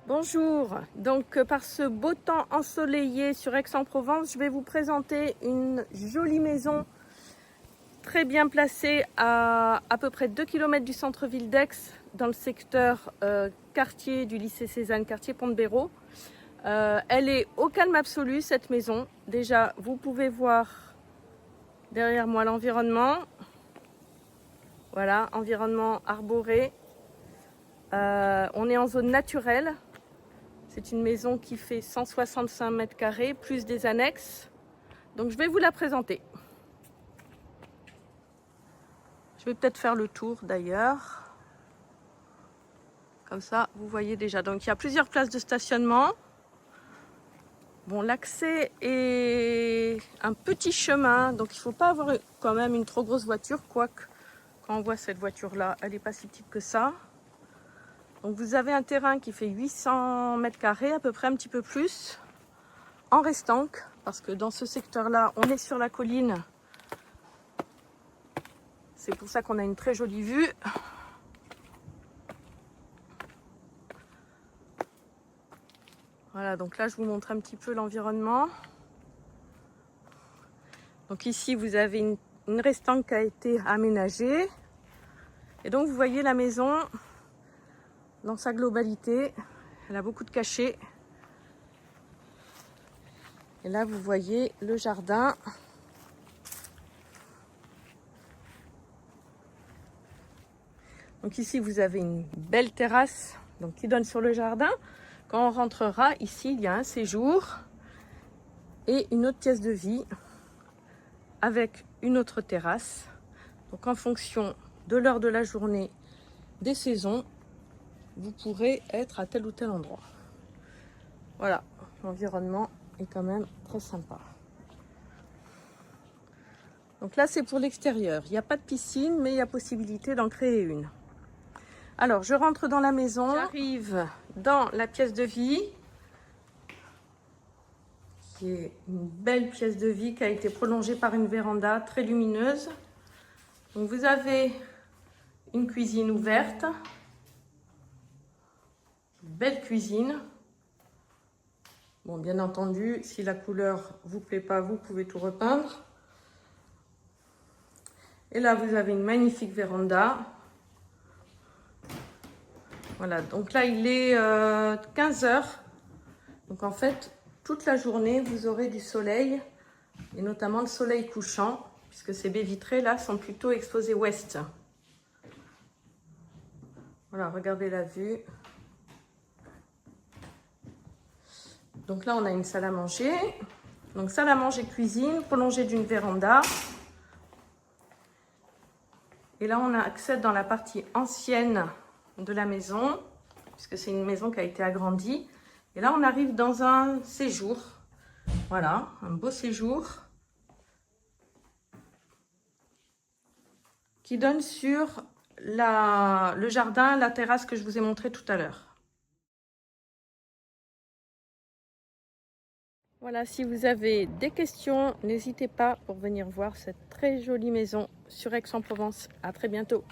Bonjour, donc par ce beau temps ensoleillé sur Aix-en-Provence, je vais vous présenter une jolie maison très bien placée à peu près 2 km du centre-ville d'Aix, dans le secteur quartier du lycée Cézanne, quartier Pont-de-Béraud. Elle est au calme absolu cette maison. Déjà, vous pouvez voir derrière moi l'environnement. Voilà, environnement arboré. On est en zone naturelle. C'est une maison qui fait 165 mètres carrés, plus des annexes. Donc je vais vous la présenter. Je vais peut-être faire le tour d'ailleurs. Comme ça, vous voyez déjà. Donc il y a plusieurs places de stationnement. Bon, l'accès est un petit chemin, donc il ne faut pas avoir quand même une trop grosse voiture, quoique quand on voit cette voiture-là, elle n'est pas si petite que ça. Donc vous avez un terrain qui fait 800 mètres carrés, à peu près un petit peu plus, en restanque, parce que dans ce secteur-là, on est sur la colline. C'est pour ça qu'on a une très jolie vue. Voilà, donc là, je vous montre un petit peu l'environnement. Donc ici, vous avez une restanque qui a été aménagée. Et donc, vous voyez la maison dans sa globalité. Elle a beaucoup de cachets. Et là, vous voyez le jardin. Donc ici, vous avez une belle terrasse donc, qui donne sur le jardin. Quand on rentrera, ici, il y a un séjour et une autre pièce de vie avec une autre terrasse. Donc en fonction de l'heure de la journée, des saisons, vous pourrez être à tel ou tel endroit. Voilà, l'environnement est quand même très sympa. Donc là, c'est pour l'extérieur. Il n'y a pas de piscine, mais il y a possibilité d'en créer une. Alors, je rentre dans la maison. J'arrive dans la pièce de vie, qui est une belle pièce de vie qui a été prolongée par une véranda très lumineuse. Donc, vous avez une cuisine ouverte. Belle cuisine. Bon, bien entendu, si la couleur vous plaît pas, vous pouvez tout repeindre. Et là, vous avez une magnifique véranda. Voilà, donc là, il est 15 h. Donc en fait, toute la journée, vous aurez du soleil, et notamment le soleil couchant, puisque ces baies vitrées là sont plutôt exposées ouest. Voilà, regardez la vue. Donc là, on a une salle à manger. Donc salle à manger, cuisine, prolongée d'une véranda. Et là, on accède dans la partie ancienne de la maison, puisque c'est une maison qui a été agrandie. Et là, on arrive dans un séjour. Voilà, un beau séjour qui donne sur le jardin, la terrasse que je vous ai montré tout à l'heure. Voilà, si vous avez des questions, n'hésitez pas pour venir voir cette très jolie maison sur Aix-en-Provence. À très bientôt.